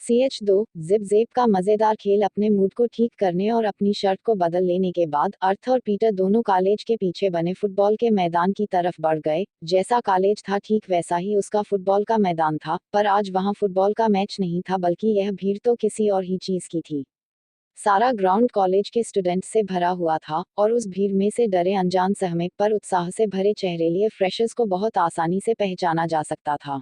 CH2 zip जेप का मजेदार खेल अपने मूड को ठीक करने और अपनी शर्ट को बदल लेने के बाद अर्थ और पीटर दोनों कॉलेज के पीछे बने फुटबॉल के मैदान की तरफ बढ़ गए। जैसा कॉलेज था ठीक वैसा ही उसका फुटबॉल का मैदान था, पर आज वहां फुटबॉल का मैच नहीं था बल्कि यह भीड़ तो किसी और ही चीज की थी। सारा ग्राउंड कॉलेज के स्टूडेंट्स से भरा हुआ था और उस भीड़ में से डरे अनजान सहमे पर उत्साह से भरे चेहरे लिए फ्रेशर्स को बहुत आसानी से पहचाना जा सकता था।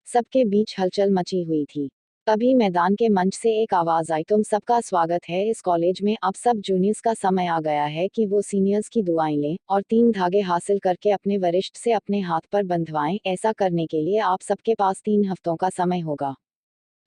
सबके बीच हलचल मची हुई थी। तभी मैदान के मंच से एक आवाज आई, तुम सबका स्वागत है इस कॉलेज में। अब सब जूनियर्स का समय आ गया है कि वो सीनियर्स की दुआएं लें और 3 धागे हासिल करके अपने वरिष्ठ से अपने हाथ पर बंधवाएं। ऐसा करने के लिए आप सबके पास 3 हफ्तों का समय होगा।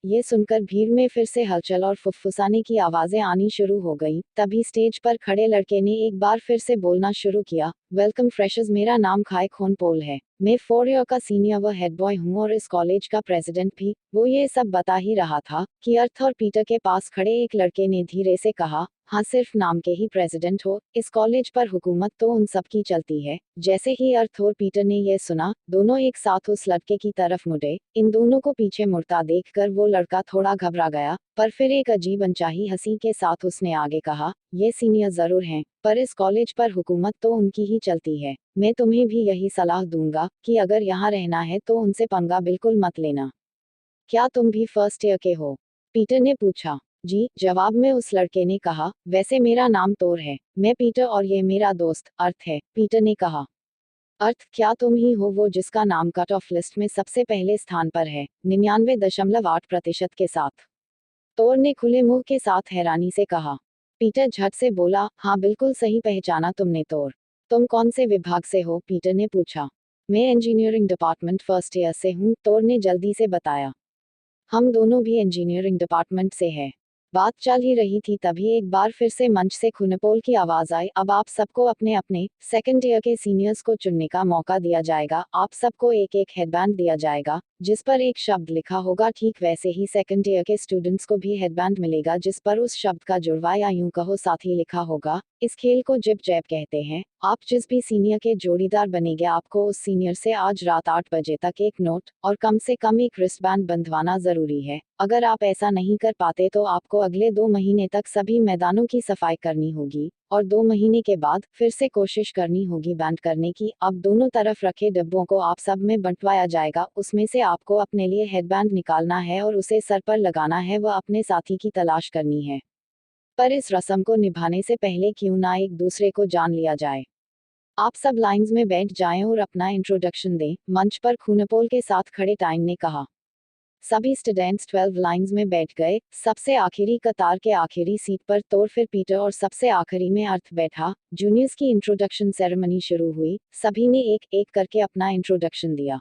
ये सुनकर भीड़ में फिर से हलचल और फुसफुसाने की आवाजें आनी शुरू हो गई। तभी स्टेज पर खड़े लड़के ने एक बार फिर से बोलना शुरू किया, वेलकम फ्रेशर्स, मेरा नाम खाई खोन पोल है। मैं 4 ईयर का सीनियर व हेड बॉय हूँ और इस कॉलेज का प्रेसिडेंट भी। वो ये सब बता ही रहा था कि अर्थ और पीटर के पास खड़े एक लड़के ने धीरे से कहा, हाँ सिर्फ नाम के ही प्रेसिडेंट हो, इस कॉलेज पर हुकूमत तो उन सब की चलती है। जैसे ही अर्थ और पीटर ने यह सुना, दोनों एक साथ उस लड़के की तरफ मुड़े। इन दोनों को पीछे मुड़ता देखकर वो लड़का थोड़ा घबरा गया, पर फिर एक अजीब अनचाही हंसी के साथ उसने आगे कहा, ये सीनियर जरूर हैं, पर इस कॉलेज पर हुकूमत तो उनकी ही चलती है। मैं तुम्हें भी यही सलाह दूंगा कि अगर यहाँ रहना है तो उनसे पंगा बिल्कुल मत लेना। क्या तुम भी फर्स्ट ईयर के हो? पीटर ने पूछा। जी, जवाब में उस लड़के ने कहा, वैसे मेरा नाम तोर है। मैं पीटर और ये मेरा दोस्त अर्थ है, पीटर ने कहा। अर्थ, क्या तुम ही हो वो जिसका नाम कट ऑफ लिस्ट में सबसे पहले स्थान पर है, 99.8% के साथ? तोर ने खुले मुंह के साथ हैरानी से कहा। पीटर झट से बोला, हाँ बिल्कुल सही पहचाना तुमने तोर। तुम कौन से विभाग से हो? पीटर ने पूछा। मैं इंजीनियरिंग डिपार्टमेंट फर्स्ट ईयर से हूँ, तोर ने जल्दी से बताया। हम दोनों भी इंजीनियरिंग डिपार्टमेंट से हैं। बात चल ही रही थी तभी एक बार फिर से मंच से खुनपोल की आवाज आई, अब आप सबको अपने अपने सेकंड ईयर के सीनियर्स को चुनने का मौका दिया जाएगा। आप सबको एक एक हेडबैंड दिया जाएगा जिस पर एक शब्द लिखा होगा। ठीक वैसे ही सेकंड ईयर के स्टूडेंट्स को भी हेडबैंड मिलेगा जिस पर उस शब्द का जुड़वा या यूं कहो साथी लिखा होगा। इस खेल को जिप जैप कहते हैं। आप जिस भी सीनियर के जोड़ीदार बनेंगे आपको उस सीनियर से आज रात 8 बजे तक एक नोट और कम से कम एक रिस्टबैंड बंधवाना जरूरी है। अगर आप ऐसा नहीं कर पाते तो आपको अगले 2 महीने तक सभी मैदानों की सफाई करनी होगी और 2 महीने के बाद फिर से कोशिश करनी होगी बैंड करने की। अब दोनों तरफ रखे डिब्बों को आप सब में बंटवाया जाएगा, उसमें से आपको अपने लिए हेडबैंड निकालना है और उसे सर पर लगाना है व अपने साथी की तलाश करनी है। पर इस रस्म को निभाने से पहले क्यों ना एक दूसरे को जान लिया जाए। आप सब लाइंस में बैठ जाएं और अपना इंट्रोडक्शन दें, मंच पर खूनपोल के साथ खड़े टाइन ने कहा। सभी स्टूडेंट्स 12 लाइंस में बैठ गए। सबसे आखिरी कतार के आखिरी सीट पर तोर, फिर पीटर और सबसे आखिरी में अर्थ बैठा। जूनियर्स की इंट्रोडक्शन सेरेमनी शुरू हुई। सभी ने एक एक करके अपना इंट्रोडक्शन दिया।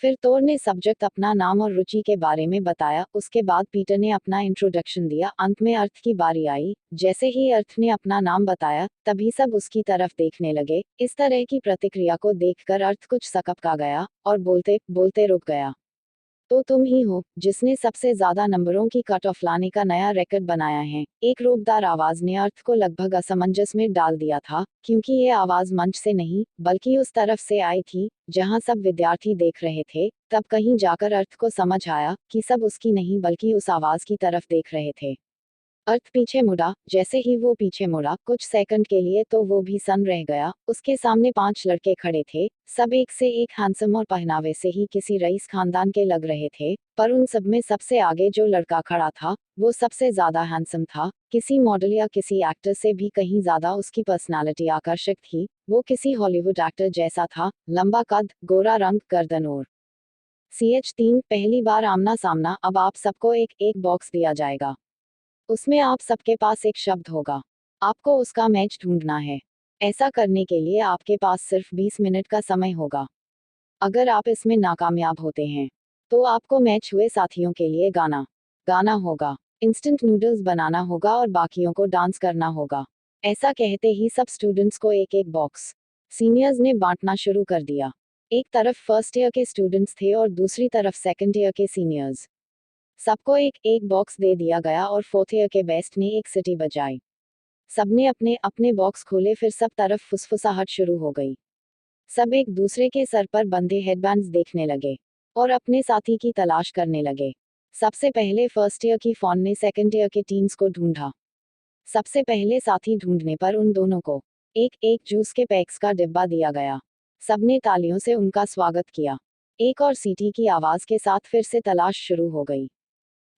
फिर तोर ने सब्जेक्ट, अपना नाम और रुचि के बारे में बताया। उसके बाद पीटर ने अपना इंट्रोडक्शन दिया। अंत में अर्थ की बारी आई। जैसे ही अर्थ ने अपना नाम बताया तभी सब उसकी तरफ देखने लगे। इस तरह की प्रतिक्रिया को देखकर अर्थ कुछ सकपका गया और बोलते बोलते रुक गया। तो तुम ही हो जिसने सबसे ज्यादा नंबरों की कट ऑफ लाने का नया रिकॉर्ड बनाया है, एक रोबदार आवाज ने अर्थ को लगभग असमंजस में डाल दिया था, क्योंकि ये आवाज मंच से नहीं बल्कि उस तरफ से आई थी जहां सब विद्यार्थी देख रहे थे। तब कहीं जाकर अर्थ को समझ आया कि सब उसकी नहीं बल्कि उस आवाज की तरफ देख रहे थे। अर्थ पीछे मुड़ा। जैसे ही वो पीछे मुड़ा कुछ सेकंड के लिए तो वो भी सन रह गया। उसके सामने 5 लड़के खड़े थे। सब एक से एक हैंडसम और पहनावे से ही किसी रईस खानदान के लग रहे थे, पर उन सब में सबसे आगे जो लड़का खड़ा था वो सबसे ज्यादा हैंडसम था। किसी मॉडल या किसी एक्टर से भी कहीं ज्यादा उसकी पर्सनालिटी आकर्षक थी। वो किसी हॉलीवुड एक्टर जैसा था, लंबा कद, गोरा रंग, गर्दन और CH3 पहली बार आमना सामना। अब आप सबको एक एक बॉक्स दिया जाएगा। उसमें आप सबके पास एक शब्द होगा। आपको उसका मैच ढूंढना है। ऐसा करने के लिए आपके पास सिर्फ 20 मिनट का समय होगा। अगर आप इसमें नाकामयाब होते हैं तो आपको मैच हुए साथियों के लिए गाना गाना होगा, इंस्टेंट नूडल्स बनाना होगा और बाकियों को डांस करना होगा। ऐसा कहते ही सब स्टूडेंट्स को एक एक बॉक्स सीनियर्स ने बांटना शुरू कर दिया। एक तरफ फर्स्ट ईयर के स्टूडेंट्स थे और दूसरी तरफ सेकंड ईयर के सीनियर्स। सबको एक एक बॉक्स दे दिया गया और फोर्थ ईयर के बेस्ट ने एक सिटी बजाई। सबने अपने अपने बॉक्स खोले, फिर सब तरफ फुसफुसाहट शुरू हो गई। सब एक दूसरे के सर पर बंधे हेडबैंड्स देखने लगे और अपने साथी की तलाश करने लगे। सबसे पहले फर्स्ट ईयर की फॉन ने सेकंड ईयर के टीन्स को ढूंढा। सबसे पहले साथी ढूंढने पर उन दोनों को एक एक जूस के पैक्स का डिब्बा दिया गया। सबने तालियों से उनका स्वागत किया। एक और सीटी की आवाज के साथ फिर से तलाश शुरू हो गई।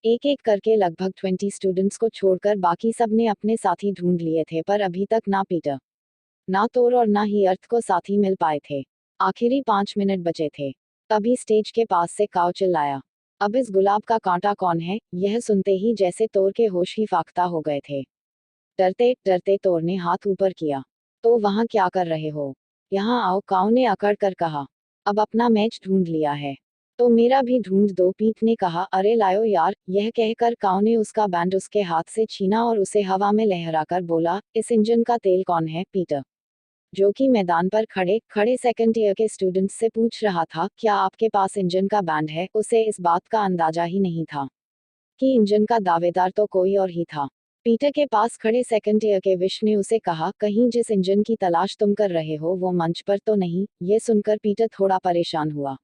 एक एक करके लगभग 20 स्टूडेंट्स को छोड़कर बाकी सब ने अपने साथी ढूंढ लिए थे, पर अभी तक ना पीटर, ना तोर और ना ही अर्थ को साथी मिल पाए थे। आखिरी 5 मिनट बचे थे। तभी स्टेज के पास से काव चिल्लाया, अब इस गुलाब का कांटा कौन है? यह सुनते ही जैसे तोर के होश ही फाख्ता हो गए थे। डरते डरते तोर ने हाथ ऊपर किया। तो वहां क्या कर रहे हो? यहाँ आओ, काव ने अकड़ कर कहा। अब अपना मैच ढूंढ लिया है तो मेरा भी ढूंढ दो, पीट ने कहा। अरे लाओ यार, यह कहकर काव ने उसका बैंड उसके हाथ से छीना और उसे हवा में लहराकर बोला, इस इंजन का तेल कौन है? पीटर, जो कि मैदान पर खड़े खड़े सेकंड ईयर के स्टूडेंट्स से पूछ रहा था, क्या आपके पास इंजन का बैंड है? उसे इस बात का अंदाजा ही नहीं था कि इंजन का दावेदार तो कोई और ही था। पीटर के पास खड़े सेकंड ईयर के विश ने उसे कहा, कहीं जिस इंजन की तलाश तुम कर रहे हो वो मंच पर तो नहीं? ये सुनकर पीटर थोड़ा परेशान हुआ।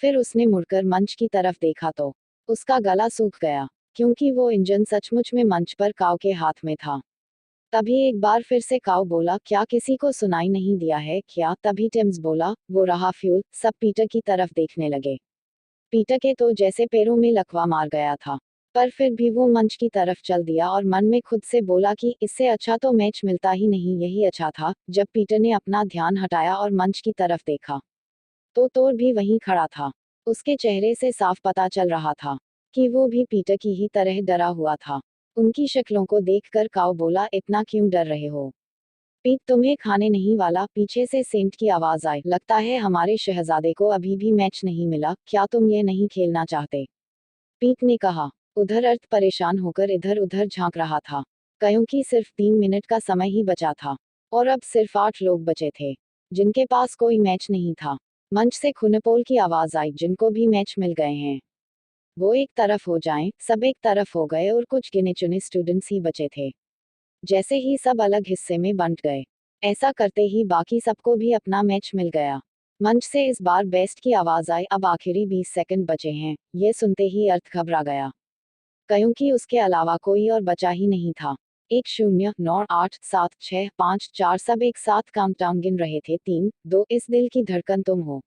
फिर उसने मुड़कर मंच की तरफ देखा तो उसका गला सूख गया, क्योंकि वो इंजन सचमुच में मंच पर काव के हाथ में था। तभी एक बार फिर से काव बोला, क्या किसी को सुनाई नहीं दिया है क्या? तभी टिम्स बोला, वो रहा फ्यूल। सब पीटर की तरफ देखने लगे। पीटर के तो जैसे पैरों में लकवा मार गया था, पर फिर भी वो मंच की तरफ चल दिया और मन में खुद से बोला कि इससे अच्छा तो मैच मिलता ही नहीं। यही अच्छा था। जब पीटर ने अपना ध्यान हटाया और मंच की तरफ देखा तो तोर भी वहीं खड़ा था। उसके चेहरे से साफ पता चल रहा था कि वो भी पीटर की ही तरह डरा हुआ था। उनकी शक्लों को देखकर काव बोला, इतना क्यों डर रहे हो? पीट तुम्हें खाने नहीं वाला। पीछे से सेंट की आवाज आई, लगता है हमारे शहजादे को अभी भी मैच नहीं मिला। क्या तुम ये नहीं खेलना चाहते? पीट ने कहा। उधर अर्थ परेशान होकर इधर उधर झांक रहा था, क्योंकि सिर्फ 3 मिनट का समय ही बचा था और अब सिर्फ 8 लोग बचे थे जिनके पास कोई मैच नहीं था। मंच से खुनपोल की आवाज आई, जिनको भी मैच मिल गए हैं वो एक तरफ हो जाएं। सब एक तरफ हो गए और कुछ गिने चुने स्टूडेंट्स ही बचे थे। जैसे ही सब अलग हिस्से में बंट गए, ऐसा करते ही बाकी सबको भी अपना मैच मिल गया। मंच से इस बार बेस्ट की आवाज आई, अब आखिरी 20 सेकंड बचे हैं। ये सुनते ही अर्थ घबरा गया, क्योंकि उसके अलावा कोई और बचा ही नहीं था। 1 0 9 8 7 6 5 4 सब एक साथ काउंटडाउन गिन रहे थे। 3 2 इस दिल की धड़कन तुम हो।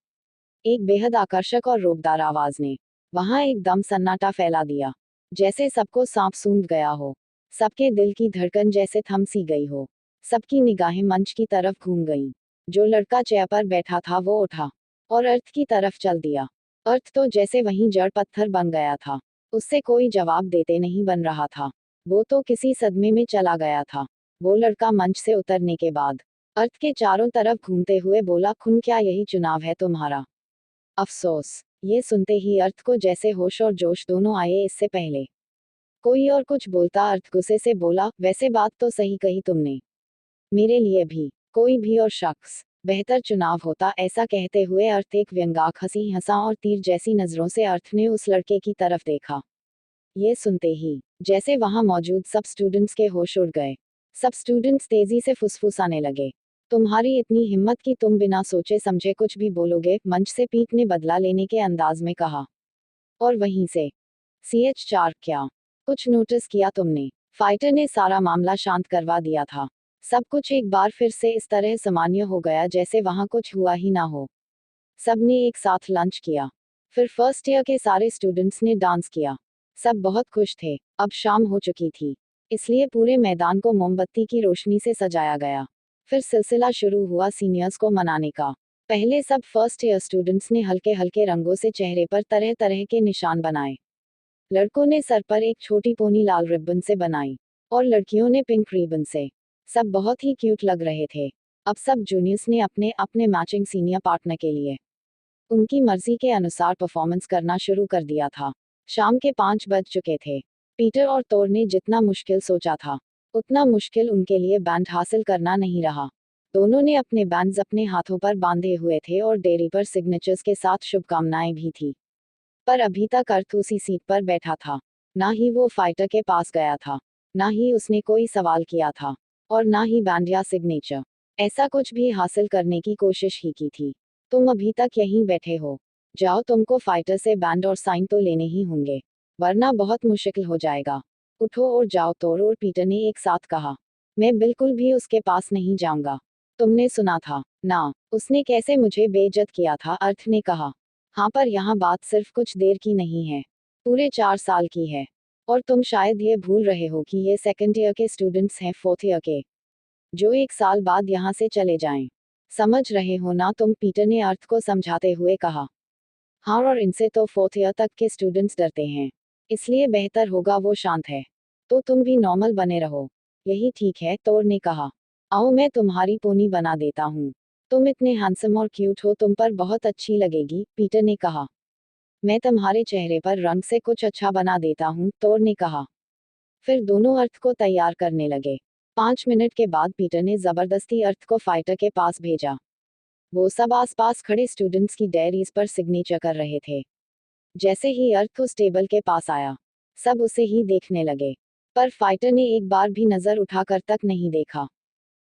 एक बेहद आकर्षक और रोबदार आवाज ने वहां एकदम सन्नाटा फैला दिया, जैसे सबको सांप सूंघ गया हो। सबके दिल की धड़कन जैसे थम सी गई हो। सबकी निगाहें मंच की तरफ घूम गईं। जो लड़का चेयर पर बैठा था वो उठा और अर्थ की तरफ चल दिया। अर्थ तो जैसे वहीं जड़ पत्थर बन गया था। उससे कोई जवाब देते नहीं बन रहा था। वो तो किसी सदमे में चला गया था। वो लड़का मंच से उतरने के बाद अर्थ के चारों तरफ घूमते हुए बोला, खून क्या यही चुनाव है तुम्हारा? अफसोस। ये सुनते ही अर्थ को जैसे होश और जोश दोनों आए। इससे पहले कोई और कुछ बोलता, अर्थ गुस्से से बोला, वैसे बात तो सही कही तुमने। मेरे लिए भी कोई भी और शख्स बेहतर चुनाव होता। ऐसा कहते हुए अर्थ एक व्यंगाक हंसी हंसा और तीर जैसी नजरों से अर्थ ने उस लड़के की तरफ देखा। ये सुनते ही जैसे वहां मौजूद सब स्टूडेंट्स के होश उड़ गए। सब स्टूडेंट्स तेजी से फुसफुसाने लगे, तुम्हारी इतनी हिम्मत कि तुम बिना सोचे समझे कुछ भी बोलोगे? मंच से पीट ने बदला लेने के अंदाज में कहा। और वहीं से CH4, क्या कुछ नोटिस किया तुमने? फाइटर ने सारा मामला शांत करवा दिया था। सब कुछ एक बार फिर से इस तरह सामान्य हो गया जैसे वहां कुछ हुआ ही ना हो। सबने एक साथ लंच किया। फिर फर्स्ट ईयर के सारे स्टूडेंट्स ने डांस किया। सब बहुत खुश थे। अब शाम हो चुकी थी, इसलिए पूरे मैदान को मोमबत्ती की रोशनी से सजाया गया। फिर सिलसिला शुरू हुआ सीनियर्स को मनाने का। पहले सब फर्स्ट ईयर स्टूडेंट्स ने हल्के हल्के रंगों से चेहरे पर तरह तरह के निशान बनाए। लड़कों ने सर पर एक छोटी पोनी लाल रिबन से बनाई और लड़कियों ने पिंक रिबन से। सब बहुत ही क्यूट लग रहे थे। अब सब जूनियर्स ने अपने अपने मैचिंग सीनियर पार्टनर के लिए उनकी मर्जी के अनुसार परफॉर्मेंस करना शुरू कर दिया था। शाम के 5 बज चुके थे। पीटर और तोर ने जितना मुश्किल सोचा था उतना मुश्किल उनके लिए बैंड हासिल करना नहीं रहा। दोनों ने अपने बैंड्स अपने हाथों पर बांधे हुए थे और डेयरी पर सिग्नेचर्स के साथ शुभकामनाएं भी थी। पर अभी तक अर्थ उसी सीट पर बैठा था। ना ही वो फाइटर के पास गया था, ना ही उसने कोई सवाल किया था, और ना ही बैंड या सिग्नेचर ऐसा कुछ भी हासिल करने की कोशिश ही की थी। तुम अभी तक यहीं बैठे हो, जाओ, तुमको फाइटर से बैंड और साइन तो लेने ही होंगे। वरना बहुत मुश्किल हो जाएगा। उठो और जाओ, तोर और पीटर ने एक साथ कहा। मैं बिल्कुल भी उसके पास नहीं जाऊंगा। तुमने सुना था ना, उसने कैसे मुझे बेइज्जत किया था, अर्थ ने कहा। हाँ, पर यहाँ बात सिर्फ कुछ देर की नहीं है, पूरे 4 साल की है। और तुम शायद ये भूल रहे हो कि ये सेकंड ईयर के स्टूडेंट्स हैं, फोर्थ ईयर के, जो 1 साल बाद यहाँ से चले जाएं। समझ रहे हो ना तुम, पीटर ने अर्थ को समझाते हुए कहा। हाँ, और इनसे तो फोर्थ ईयर तक के स्टूडेंट्स डरते हैं, इसलिए बेहतर होगा वो शांत है। तो तुम भी नॉर्मल बने रहो, यही ठीक है, तोर ने कहा। आओ, मैं तुम्हारी पोनी बना देता हूँ। तुम इतने हैंडसम और क्यूट हो, तुम पर बहुत अच्छी लगेगी, पीटर ने कहा। मैं तुम्हारे चेहरे पर रंग से कुछ अच्छा बना देता हूँ, तोर ने कहा। फिर दोनों अर्थ को तैयार करने लगे। 5 मिनट के बाद पीटर ने जबरदस्ती अर्थ को फाइटर के पास भेजा। वो सब आसपास खड़े स्टूडेंट्स की डायरीज पर सिग्नेचर कर रहे थे। जैसे ही अर्थ उस टेबल के पास आया, सब उसे ही देखने लगे, पर फाइटर ने एक बार भी नजर उठाकर तक नहीं देखा।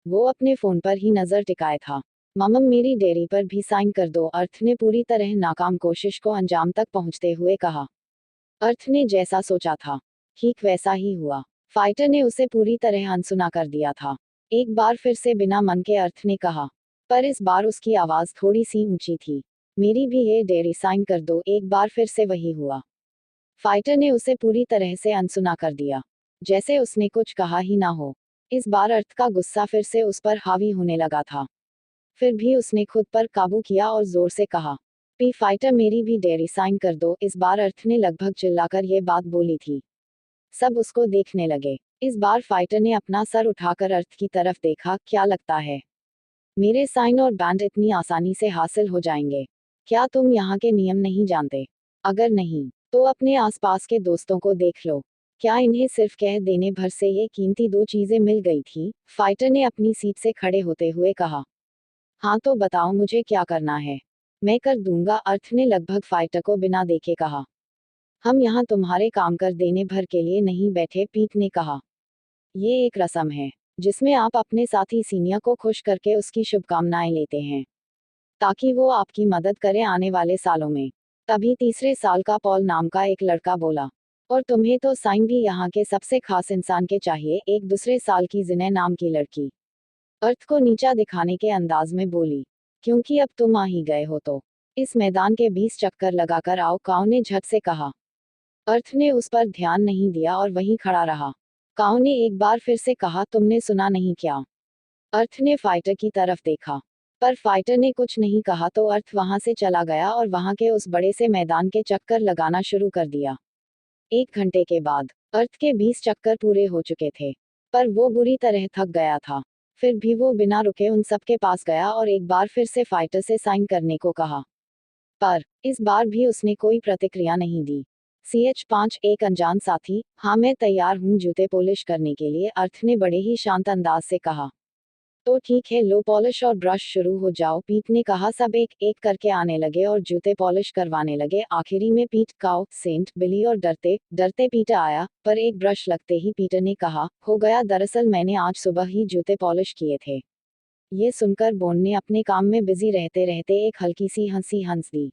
वो अपने फोन पर ही नजर टिकाए था। ममम, मेरी डेयरी पर भी साइन कर दो, अर्थ ने पूरी तरह नाकाम कोशिश को अंजाम तक पहुंचते हुए कहा। अर्थ ने जैसा सोचा था, ठीक वैसा ही हुआ। फाइटर ने उसे पूरी तरह अनसुना कर दिया था। एक बार फिर से बिना मन के अर्थ ने कहा, पर इस बार उसकी आवाज थोड़ी सी ऊंची थी। मेरी भी ये डेयरी साइन कर दो, एक बार फिर से वही हुआ। फाइटर ने उसे पूरी तरह से अनसुना कर दिया, जैसे उसने कुछ कहा ही ना हो। इस बार अर्थ का गुस्सा फिर से उस पर हावी होने लगा था। फिर भी उसने खुद पर काबू किया और जोर से कहा, पी फाइटर, मेरी भी डेयरी साइन कर दो। इस बार अर्थ ने लगभग चिल्लाकर यह बात बोली थी। सब उसको देखने लगे। इस बार फाइटर ने अपना सर उठाकर अर्थ की तरफ देखा। क्या लगता है मेरे साइन और बैंड इतनी आसानी से हासिल हो जाएंगे? क्या तुम यहाँ के नियम नहीं जानते? अगर नहीं, तो अपने आसपास के दोस्तों को देख लो। क्या इन्हें सिर्फ कह देने भर से ये कीमती 2 चीजें मिल गई थी? फाइटर ने अपनी सीट से खड़े होते हुए कहा। हाँ, तो बताओ मुझे क्या करना है। मैं कर दूंगा, अर्थ ने लगभग फाइटर को बिना देखे कहा। हम यहाँ तुम्हारे काम कर देने भर के लिए नहीं बैठे, पीट ने कहा। ये एक रस्म है, जिसमें आप अपने साथी सीनियर को खुश करके उसकी शुभकामनाएं लेते हैं, ताकि वो आपकी मदद करे आने वाले सालों में। तभी तीसरे साल का पॉल नाम का एक लड़का बोला, और तुम्हें तो साइन भी यहाँ के सबसे खास इंसान के चाहिए, एक दूसरे साल की जिने नाम की लड़की अर्थ को नीचा दिखाने के अंदाज में बोली। क्योंकि अब तुम आ ही गए हो तो इस मैदान के 20 चक्कर लगाकर आओ, काऊ ने झट से कहा। अर्थ ने उस पर ध्यान नहीं दिया और वहीं खड़ा रहा। काऊ ने एक बार फिर से कहा, तुमने सुना नहीं क्या? अर्थ ने फाइटर की तरफ देखा, पर फाइटर ने कुछ नहीं कहा तो अर्थ वहां से चला गया और वहां के उस बड़े से मैदान के चक्कर लगाना शुरू कर दिया। 1 घंटे के बाद अर्थ के 20 चक्कर पूरे हो चुके थे, पर वो बुरी तरह थक गया था। फिर भी वो बिना रुके उन सबके पास गया और एक बार फिर से फाइटर से साइन करने को कहा, पर इस बार भी उसने कोई प्रतिक्रिया नहीं दी। CH5 एक अनजान साथी, हाँ मैं तैयार हूँ जूते पॉलिश करने के लिए, अर्थ ने बड़े ही शांत अंदाज से कहा। तो ठीक है, लो पॉलिश और ब्रश शुरू हो जाओ, पीट ने कहा। सब एक एक करके आने लगे और जूते पॉलिश करवाने लगे। आखिरी में पीट, काऊ, सेंट, बिली और डरते डरते पीटर आया, पर एक ब्रश लगते ही पीटर ने कहा, हो गया, दरअसल मैंने आज सुबह ही जूते पॉलिश किए थे। ये सुनकर बोन ने अपने काम में बिजी रहते रहते एक हल्की सी हंसी हंस दी।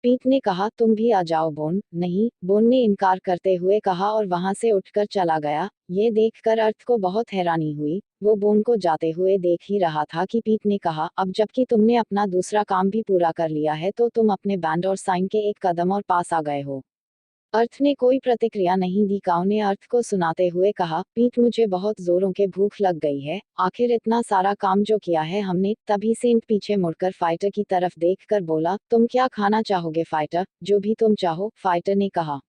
पीट ने कहा, तुम भी आ जाओ बोन। नहीं, बोन ने इनकार करते हुए कहा और वहां से उठकर चला गया। ये देखकर अर्थ को बहुत हैरानी हुई। वो बोन को जाते हुए देख ही रहा था कि पीट ने कहा, अब जबकि तुमने अपना दूसरा काम भी पूरा कर लिया है तो तुम अपने बैंड और साइन के एक कदम और पास आ गए हो। अर्थ ने कोई प्रतिक्रिया नहीं दी। काऊ ने अर्थ को सुनाते हुए कहा, पीट, मुझे बहुत जोरों के भूख लग गई है, आखिर इतना सारा काम जो किया है हमने। तभी सेंट पीछे मुड़कर फाइटर की तरफ देखकर बोला, तुम क्या खाना चाहोगे फाइटर? जो भी तुम चाहो, फाइटर ने कहा।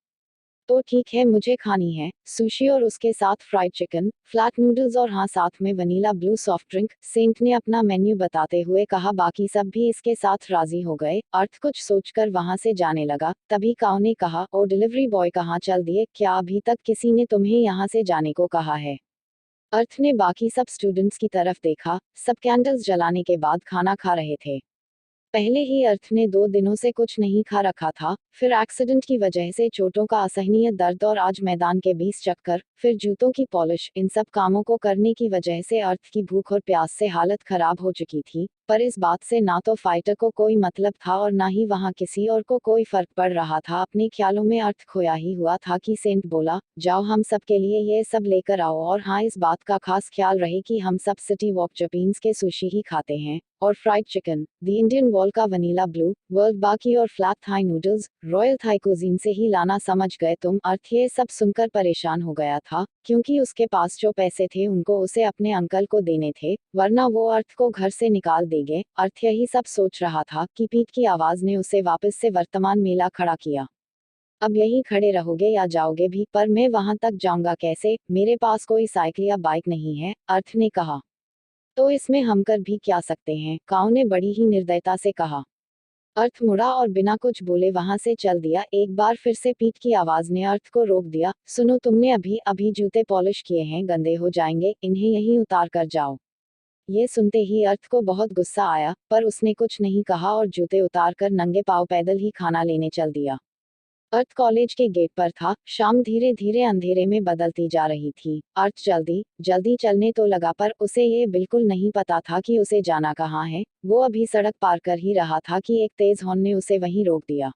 तो ठीक है, मुझे खानी है सुशी और उसके साथ फ्राइड चिकन, फ्लैट नूडल्स और हाँ, साथ में वनीला ब्लू सॉफ्ट ड्रिंक, सेंट ने अपना मेन्यू बताते हुए कहा। बाकी सब भी इसके साथ राजी हो गए। अर्थ कुछ सोचकर वहां से जाने लगा। तभी काऊ ने कहा, ओ डिलीवरी बॉय कहाँ चल दिए? क्या अभी तक किसी ने तुम्हें यहाँ से जाने को कहा है? अर्थ ने बाकी सब स्टूडेंट्स की तरफ देखा। सब कैंडल्स जलाने के बाद खाना खा रहे थे। पहले ही अर्थ ने 2 दिनों से कुछ नहीं खा रखा था, फिर एक्सीडेंट की वजह से चोटों का असहनीय दर्द और आज मैदान के 20 चक्कर, फिर जूतों की पॉलिश, इन सब कामों को करने की वजह से अर्थ की भूख और प्यास से हालत खराब हो चुकी थी। पर इस बात से ना तो फाइटर को कोई मतलब था और ना ही वहां किसी और को कोई फर्क पड़ रहा था। अपने ख्यालों में अर्थ खोया ही हुआ था कि सेंट बोला, जाओ हम सब के लिए ये सब लेकर आओ, और हाँ इस बात का खास ख्याल रहे कि हम सब सिटी वॉक जपीन्स के सुशी ही खाते हैं और fried chicken, the Indian wall का वनीला ब्लू वर्ल्ड बाकी और flat Thai noodles royal Thai cuisine से ही लाना, समझ गए तुम। अर्थ ये सब सुनकर परेशान हो गया था, क्योंकि उसके पास जो पैसे थे उनको उसे अपने अंकल को देने थे, वरना वो अर्थ को घर से निकाल देंगे। अर्थ यही सब सोच रहा था कि पीठ की आवाज ने उसे वापस से वर्तमान मेला खड़ा किया। अब यहीं खड़े रहोगे या जाओगे भी? पर मैं वहां तक जाऊंगा कैसे? मेरे पास कोई साइकिल या बाइक नहीं है, अर्थ ने कहा। तो इसमें हम कर भी क्या सकते हैं? काऊ ने बड़ी ही निर्दयता से कहा। अर्थ मुड़ा और बिना कुछ बोले वहां से चल दिया। एक बार फिर से पीठ की आवाज ने अर्थ को रोक दिया। सुनो, तुमने अभी अभी जूते पॉलिश किए हैं, गंदे हो जाएंगे, इन्हें यहीं उतार कर जाओ। ये सुनते ही अर्थ को बहुत गुस्सा आया, पर उसने कुछ नहीं कहा और जूते उतारकर नंगे पांव पैदल ही खाना लेने चल दिया। अर्थ कॉलेज के गेट पर था। शाम धीरे धीरे अंधेरे में बदलती जा रही थी। अर्थ जल्दी जल्दी चलने तो लगा, पर उसे ये बिल्कुल नहीं पता था कि उसे जाना कहाँ है। वो अभी सड़क पार कर ही रहा था कि एक तेज हॉर्न ने उसे वहीं रोक दिया।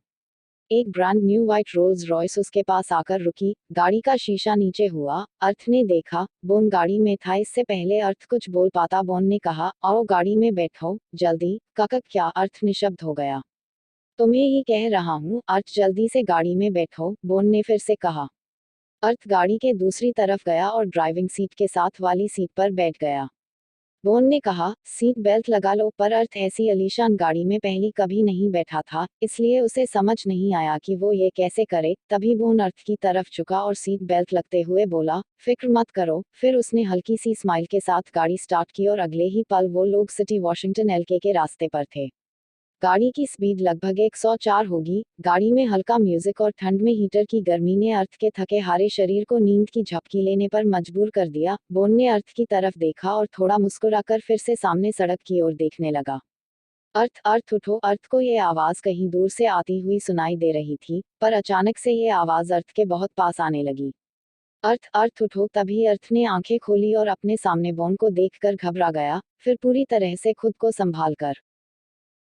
एक brand new white Rolls Royce उसके पास आकर रुकी। गाड़ी का शीशा नीचे हुआ। अर्थ ने देखा, बोन गाड़ी में था। इससे पहले अर्थ कुछ बोल पाता, बोन ने कहा, आओ गाड़ी में बैठो जल्दी। काका क्या? अर्थ निशब्द हो गया। तुम्हें ही कह रहा हूँ, अर्थ जल्दी से गाड़ी में बैठो, बोन ने फिर से कहा। अर्थ गाड़ी के दूसरी तरफ गया और ड्राइविंग सीट के साथ वाली सीट पर बैठ गया। बोन ने कहा, सीट बेल्ट लगा लो, पर अर्थ ऐसी आलीशान गाड़ी में पहले कभी नहीं बैठा था, इसलिए उसे समझ नहीं आया कि वो ये कैसे करे। तभी बोन अर्थ की तरफ झुका और सीट बेल्ट लगते हुए बोला, फिक्र मत करो। फिर उसने हल्की सी स्माइल के साथ गाड़ी स्टार्ट की और अगले ही पल वो लोग सिटी वॉशिंगटन एलके के रास्ते पर थे। गाड़ी की स्पीड लगभग 104 होगी। गाड़ी में हल्का म्यूजिक और ठंड में हीटर की गर्मी ने अर्थ के थके हारे शरीर को नींद की झपकी लेने पर मजबूर कर दिया। बोन ने अर्थ की तरफ देखा और थोड़ा मुस्कुराकर फिर से सामने सड़क की ओर देखने लगा। अर्थ अर्थ उठो। अर्थ को ये आवाज कहीं दूर से आती हुई सुनाई दे रही थी, पर अचानक से ये आवाज अर्थ के बहुत पास आने लगी। अर्थ अर्थ उठो। तभी अर्थ ने आंखें खोली और अपने सामने बोन को देखकर घबरा गया, फिर पूरी तरह से खुद को संभाल कर,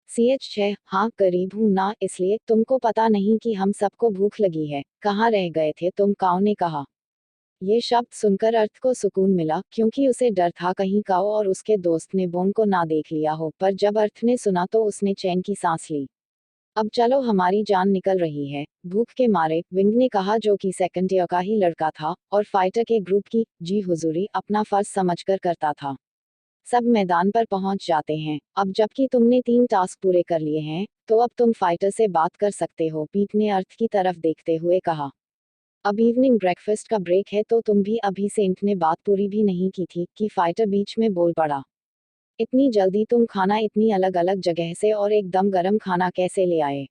CH6, हाँ करीब हूँ ना, इसलिए तुमको पता नहीं कि हम सबको भूख लगी है। कहाँ रह गए थे तुम? काऊ ने कहा। ये शब्द सुनकर अर्थ को सुकून मिला, क्योंकि उसे डर था कहीं काऊ और उसके दोस्त ने बोन को ना देख लिया हो। पर जब अर्थ ने सुना तो उसने चैन की सांस ली। अब चलो, हमारी जान निकल रही है भूख के मारे, विंग ने कहा, जो कि सेकंड ईयर का ही लड़का था और फाइटर के ग्रुप की, जी हुजूरी, अपना फर्ज समझकर करता था। सब मैदान पर पहुंच जाते हैं। अब जबकि तुमने 3 टास्क पूरे कर लिए हैं, तो अब तुम फाइटर से बात कर सकते हो, पीट ने अर्थ की तरफ देखते हुए कहा। अब इवनिंग ब्रेकफास्ट का ब्रेक है, तो तुम भी अभी सेंट ने बात पूरी भी नहीं की थी कि फाइटर बीच में बोल पड़ा। इतनी जल्दी तुम खाना इतनी अलग अलग जगह से और एकदम गरम खाना कैसे ले आए?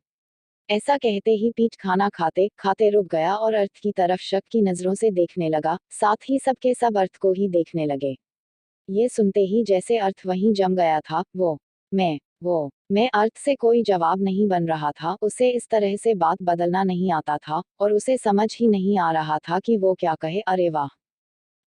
ऐसा कहते ही पीट खाना खाते खाते रुक गया और अर्थ की तरफ शक की नजरों से देखने लगा, साथ ही सबके सब अर्थ को ही देखने लगे। ये सुनते ही जैसे अर्थ वहीं जम गया था। मैं अर्थ से कोई जवाब नहीं बन रहा था। उसे इस तरह से बात बदलना नहीं आता था और उसे समझ ही नहीं आ रहा था कि वो क्या कहे। अरे वाह,